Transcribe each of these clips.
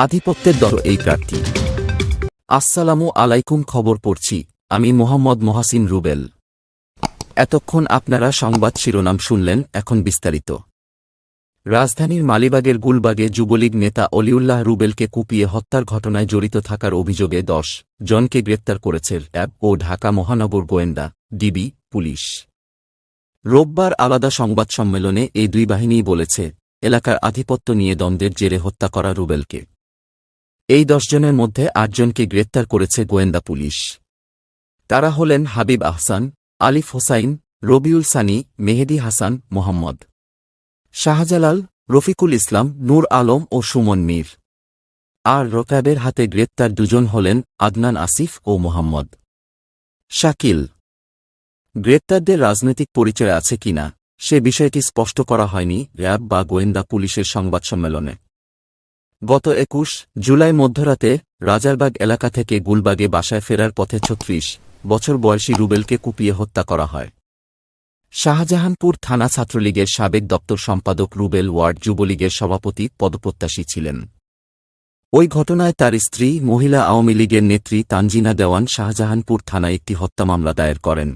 আধিপত্যের দল এই প্রার্থী। আসসালামু আলাইকুম, খবর পড়ছি আমি মোহাম্মদ মহাসিন রুবেল। এতক্ষণ আপনারা সংবাদ শিরোনাম শুনলেন, এখন বিস্তারিত। রাজধানীর মালিবাগের গুলবাগে যুবলীগ নেতা অলিউল্লাহ রুবেলকে কুপিয়ে হত্যার ঘটনায় জড়িত থাকার অভিযোগে ১০ জনকে গ্রেপ্তার করেছে র্যাব ও ঢাকা মহানগর গোয়েন্দা ডিবি পুলিশ। রোববার আলাদা সংবাদ সম্মেলনে এই দুই বাহিনীই বলেছে, এলাকার আধিপত্য নিয়ে দ্বন্দ্বের জেরে হত্যা করা রুবেলকে। এই ১০ জনের মধ্যে ৮ জনকে গ্রেপ্তার করেছে গোয়েন্দা পুলিশ। তারা হলেন হাবিব আহসান, আলিফ হোসাইন, রবিউল সানি, মেহেদী হাসান, মোহাম্মদ শাহজালাল, রফিকুল ইসলাম, নূর আলম ও সুমন মীর। আর র্যাবের হাতে গ্রেপ্তার দুজন হলেন আদনান আসিফ ও মোহাম্মদ শাকিল। গ্রেপ্তারদের রাজনৈতিক পরিচয় আছে কিনা সে বিষয়টি স্পষ্ট করা হয়নি র্যাব বা গোয়েন্দা পুলিশের সংবাদ সম্মেলনে। গত ২১ জুলাই মধ্যরাতে রাজারবাগ এলাকা থেকে গুলবাগে বাসায় ফেরার পথে ৩৬ বছর বয়সী রুবেলকে কুপিয়ে হত্যা করা হয়। শাহজাহানপুর থানা ছাত্রলীগের সাবেক দপ্তর সম্পাদক রুবেল ওয়ার্ড যুবলীগের সভাপতি পদপ্রত্যাশী ছিলেন। ওই ঘটনায় তার স্ত্রী মহিলা আওয়ামী লীগের নেত্রী তানজিনা দেওয়ান শাহজাহানপুর থানায় একটি হত্যা মামলা দায়ের করেন।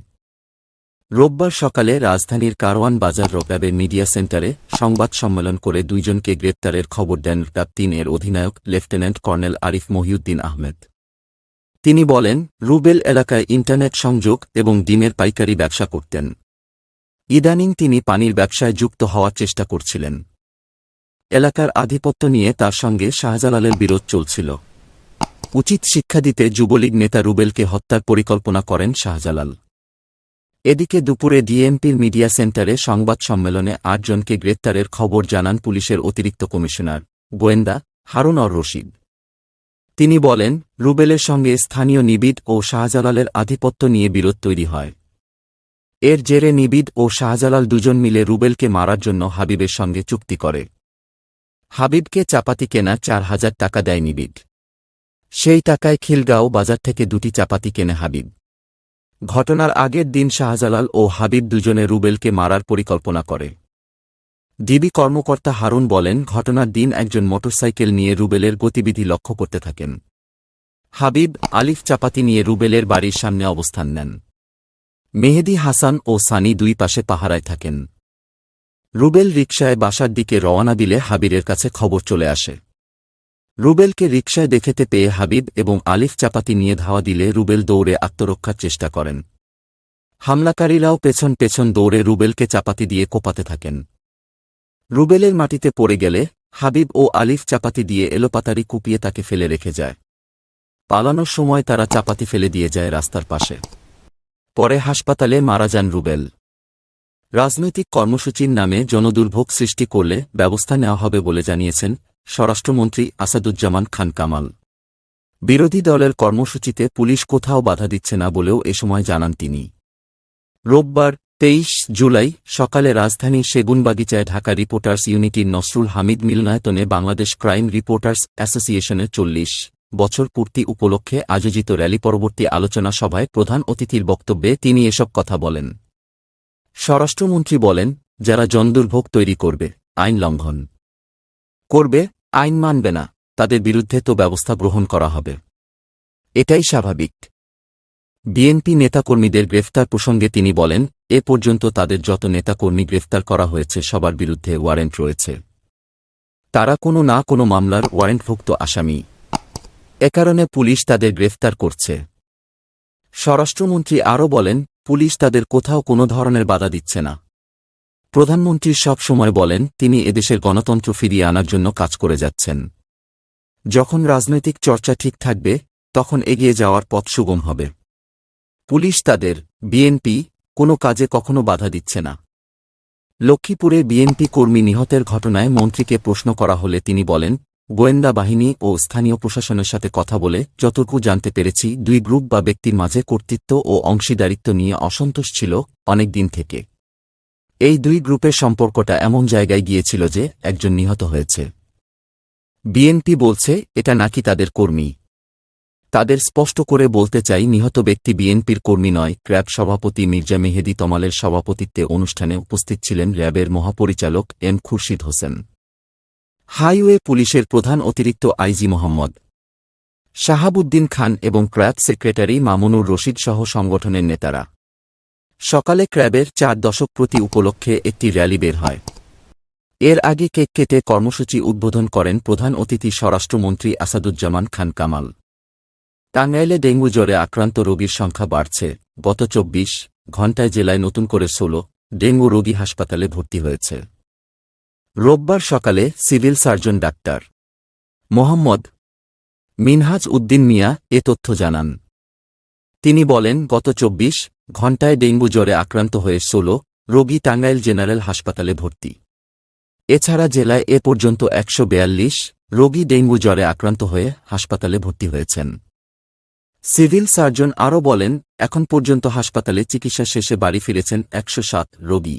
রোববার সকালে রাজধানীর কারওয়ান বাজার র্যাবের মিডিয়া সেন্টারে সংবাদ সম্মেলন করে দুইজনকে গ্রেপ্তারের খবর দেন র্যাব ৩ এর অধিনায়ক লেফটেন্যান্ট কর্নেল আরিফ মহিউদ্দিন আহমেদ। তিনি বলেন, রুবেল এলাকায় ইন্টারনেট সংযোগ এবং ডিমের পাইকারি ব্যবসা করতেন। ইদানিং তিনি পানির ব্যবসায় যুক্ত হওয়ার চেষ্টা করছিলেন। এলাকার আধিপত্য নিয়ে তার সঙ্গে শাহজালালের বিরোধ চলছিল। উচিত শিক্ষা দিতে যুবলীগ নেতা রুবেলকে হত্যার পরিকল্পনা করেন শাহজালাল। এদিকে দুপুরে ডিএমপির মিডিয়া সেন্টারে সংবাদ সম্মেলনে ৮ জনকে গ্রেপ্তারের খবর জানান পুলিশের অতিরিক্ত কমিশনার গোয়েন্দা হারুন অর রশিদ। তিনি বলেন, রুবেলের সঙ্গে স্থানীয় নিবিদ ও শাহজালালের আধিপত্য নিয়ে বিরোধ তৈরি হয়। এর জেরে নিবিদ ও শাহজালাল দুজন মিলে রুবেলকে মারার জন্য হাবিবের সঙ্গে চুক্তি করে। হাবিবকে চাপাতি কেনা ৪,০০০ টাকা দেয় নিবিদ। সেই টাকায় খিলগাঁও বাজার থেকে ২টি চাপাতি কেনে হাবিব। ঘটনার আগের দিন শাহজালাল ও হাবিব দুজনে রুবেলকে মারার পরিকল্পনা করে। ডিবি কর্মকর্তা হারুন বলেন, ঘটনার দিন একজন মোটরসাইকেল নিয়ে রুবেলের গতিবিধি লক্ষ্য করতে থাকেন। হাবিব, আলিফ চাপাতি নিয়ে রুবেলের বাড়ির সামনে অবস্থান নেন। মেহেদী হাসান ও সানি দুই পাশে পাহারায় থাকেন। রুবেল রিকশায় বাসার দিকে রওয়ানা দিলে হাবিবের কাছে খবর চলে আসে। রুবেলকে রিকশায় দেখতে পেয়ে হাবিব এবং আলিফ চাপাতি নিয়ে ধাওয়া দিলে রুবেল দৌড়ে আত্মরক্ষার চেষ্টা করেন। হামলাকারীরাও পেছন পেছন দৌড়ে রুবেলকে চাপাতি দিয়ে কোপাতে থাকেন। রুবেলের মাটিতে পড়ে গেলে হাবিব ও আলিফ চাপাতি দিয়ে এলোপাতাড়ি কুপিয়ে তাকে ফেলে রেখে যায়। পালানোর সময় তারা চাপাতি ফেলে দিয়ে যায় রাস্তার পাশে। পরে হাসপাতালে মারা যান রুবেল। রাজনৈতিক কর্মসূচির নামে জনদুর্ভোগ সৃষ্টি করলে ব্যবস্থা নেওয়া হবে বলে জানিয়েছেন স্বরাষ্ট্রমন্ত্রী আসাদুজ্জামান খান কামাল। বিরোধী দলের কর্মসূচিতে পুলিশ কোথাও বাধা দিচ্ছে না বলেও এ সময় জানান তিনি। রোববার ২৩ জুলাই সকালে রাজধানীর সেগুনবাগিচায় ঢাকা রিপোর্টার্স ইউনিটির নসরুল হামিদ মিলনায়তনে বাংলাদেশ ক্রাইম রিপোর্টার্স অ্যাসোসিয়েশনের ৪০ বছর পূর্তি উপলক্ষে আয়োজিত র্যালি পরবর্তী আলোচনা সভায় প্রধান অতিথির বক্তব্যে তিনি এসব কথা বলেন। স্বরাষ্ট্রমন্ত্রী বলেন, যারা জনদুর্ভোগ তৈরি করবে, আইন লঙ্ঘন করবে, আইন মানবে না, তাদের বিরুদ্ধে তো ব্যবস্থা গ্রহণ করা হবে। এটাই স্বাভাবিক। বিএনপি নেতাকর্মীদের গ্রেফতার প্রসঙ্গে তিনি বলেন, এ পর্যন্ত তাদের যত নেতাকর্মী গ্রেফতার করা হয়েছে সবার বিরুদ্ধে ওয়ারেন্ট রয়েছে। তারা কোনো না কোনো মামলার ওয়ারেন্টভুক্ত আসামি। এ কারণে পুলিশ তাদের গ্রেফতার করছে। স্বরাষ্ট্রমন্ত্রী আরও বলেন, পুলিশ তাদের কোথাও কোনো ধরনের বাধা দিচ্ছে না। প্রধানমন্ত্রী সব সময় বলেন, তিনি এদেশের গণতন্ত্র ফিরিয়ে আনার জন্য কাজ করে যাচ্ছেন। যখন রাজনৈতিক চর্চা ঠিক থাকবে তখন এগিয়ে যাওয়ার পথ সুগম হবে। পুলিশ তাদের, বিএনপি, কোনো কাজে কখনো বাধা দিচ্ছে না। লক্ষ্মীপুরে বিএনপি কর্মী নিহতের ঘটনায় মন্ত্রীকে প্রশ্ন করা হলে তিনি বলেন, গোয়েন্দা বাহিনী ও স্থানীয় প্রশাসনের সাথে কথা বলে যতটুকু জানতে পেরেছি, দুই গ্রুপ বা ব্যক্তির মাঝে কর্তৃত্ব ও অংশীদারিত্ব নিয়ে অসন্তোষ ছিল অনেক দিন থেকে। এই দুই গ্রুপের সম্পর্কটা এমন জায়গায় গিয়েছিল যে একজন নিহত হয়েছে। বিএনপি বলছে এটা নাকি তাদের কর্মী। তাদের স্পষ্ট করে বলতে চাই, নিহত ব্যক্তি বিএনপির কর্মী নয়। র্যাব সভাপতি মির্জা মেহেদী তমালের সভাপতিত্বে অনুষ্ঠানে উপস্থিত ছিলেন র্যাবের মহাপরিচালক এম খুরশিদ হোসেন। হাইওয়ে পুলিশের প্রধান অতিরিক্ত আইজি মোহাম্মদ শাহাবুদ্দিন খান এবং ক্র্যাব সেক্রেটারি মামুনুর রশিদ সহ সংগঠনের নেতারা সকালে ক্র্যাবের 4 দশক প্রতি উপলক্ষে একটি র্যালি বের হয়। এর আগে কেক কেটে কর্মসূচি উদ্বোধন করেন প্রধান অতিথি স্বরাষ্ট্রমন্ত্রী আসাদুজ্জামান খান কামাল। টাঙ্গাইলে ডেঙ্গু জ্বরে আক্রান্ত রোগীর সংখ্যা বাড়ছে। গত 24 ঘণ্টায় জেলায় নতুন করে 16 ডেঙ্গু রোগী হাসপাতালে ভর্তি হয়েছে। রোববার সকালে civil surgeon doctor Mohammad Minhaj Uddin Mia এ তথ্য জানান। তিনি বলেন, গত 24 ঘণ্টায় ডেঙ্গু জ্বরে আক্রান্ত হয়ে 16 রোগী টাঙ্গাইল জেনারেল হাসপাতালে ভর্তি। এছাড়া জেলায় এ পর্যন্ত 142 রোগী ডেঙ্গু জ্বরে আক্রান্ত হয়ে হাসপাতালে ভর্তি হয়েছেন। সিভিল সার্জন আরও বলেন, এখন পর্যন্ত হাসপাতালে চিকিৎসা শেষে বাড়ি ফিরেছেন 107 রোগী,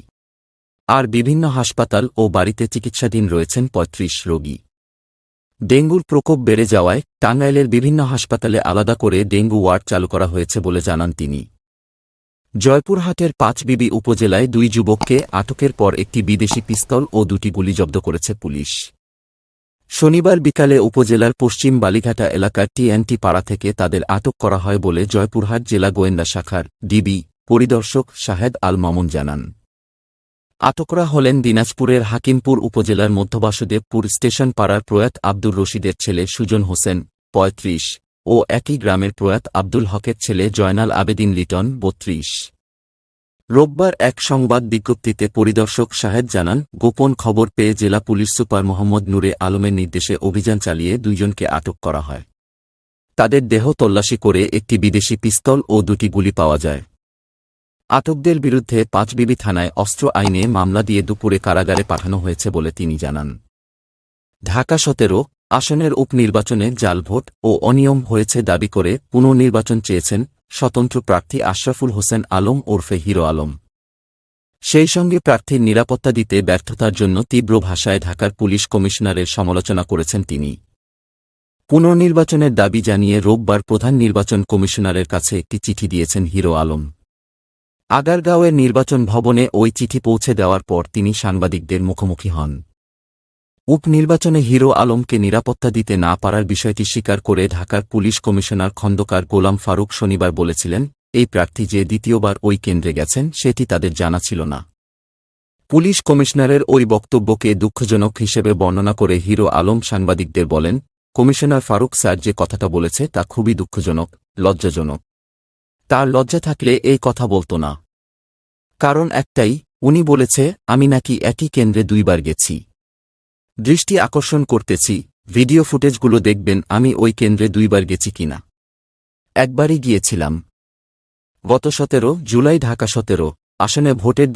আর বিভিন্ন হাসপাতাল ও বাড়িতে চিকিৎসাধীন রয়েছেন 35 রোগী। ডেঙ্গুর প্রকোপ বেড়ে যাওয়ায় টাঙ্গাইলের বিভিন্ন হাসপাতালে আলাদা করে ডেঙ্গু ওয়ার্ড চালু করা হয়েছে বলে জানান তিনি। জয়পুরহাটের পাঁচবিবি উপজেলায় 2 যুবককে আটকের পর একটি বিদেশি পিস্তল ও 2টি গুলি জব্দ করেছে পুলিশ। শনিবার বিকালে উপজেলার পশ্চিম বালিঘাটা এলাকার টিএনটি পাড়া থেকে তাদের আটক করা হয় বলে জয়পুরহাট জেলা গোয়েন্দা শাখার ডিবি পরিদর্শক শাহেদ আল মামুন জানান। আটকরা হলেন দিনাজপুরের হাকিমপুর উপজেলার মধ্যবাসুদেবপুর স্টেশন পাড়ার প্রয়াত আব্দুর রশিদের ছেলে সুজন হোসেন 35 ও একই গ্রামের প্রয়াত আব্দুল হকের ছেলে জয়নাল আবেদিন লিটন 32। রোববার এক সংবাদ বিজ্ঞপ্তিতে পরিদর্শক শাহেদ জানান, গোপন খবর পেয়ে জেলা পুলিশ সুপার মোহাম্মদ নূরে আলমের নির্দেশে অভিযান চালিয়ে 2 জনকে আটক করা হয়। তাদের দেহ তল্লাশি করে একটি বিদেশি পিস্তল ও 2টি গুলি পাওয়া যায়। আটকদের বিরুদ্ধে পাঁচবিবি থানায় অস্ত্র আইনে মামলা দিয়ে দুপুরে কারাগারে পাঠানো হয়েছে বলে তিনি জানান। ঢাকা 17 আসনের উপনির্বাচনে জাল ভোট ও অনিয়ম হয়েছে দাবি করে পুনর্নির্বাচন চেয়েছেন স্বতন্ত্র প্রার্থী আশরাফুল হোসেন আলম ওরফে হিরো আলম। সেই সঙ্গে প্রার্থীর নিরাপত্তা দিতে ব্যর্থতার জন্য তীব্র ভাষায় ঢাকার পুলিশ কমিশনারের সমালোচনা করেছেন তিনি। পুনর্নির্বাচনের দাবি জানিয়ে রোববার প্রধান নির্বাচন কমিশনারের কাছে একটি চিঠি দিয়েছেন হিরো আলম। আগারগাঁওয়ের নির্বাচন ভবনে ওই চিঠি পৌঁছে দেওয়ার পর তিনি সাংবাদিকদের মুখোমুখি হন। উপনির্বাচনে হিরো আলমকে নিরাপত্তা দিতে না পারার বিষয়টি স্বীকার করে ঢাকার পুলিশ কমিশনার খন্দকার গোলাম ফারুক শনিবার বলেছিলেন, এই প্রার্থী যে দ্বিতীয়বার ওই কেন্দ্রে গেছেন সেটি তাদের জানা ছিল না। পুলিশ কমিশনারের ওই বক্তব্যকে দুঃখজনক হিসেবে বর্ণনা করে হিরো আলম সাংবাদিকদের বলেন, কমিশনার ফারুক স্যার যে কথাটা বলেছে তা খুবই দুঃখজনক, লজ্জাজনক। তার লজ্জা থাকলে এই কথা বলতো না। কারণ একটাই, উনি বলেছে আমি নাকি একই কেন্দ্রে 2 বার গেছি। দৃষ্টি আকর্ষণ করতেছি, ভিডিও ফুটেজগুলো দেখবেন আমি ওই কেন্দ্রে 2 বার গেছি কিনা। একবারই গিয়েছিলাম। গত 17 জুলাই ঢাকা 17 আসনে ভোটের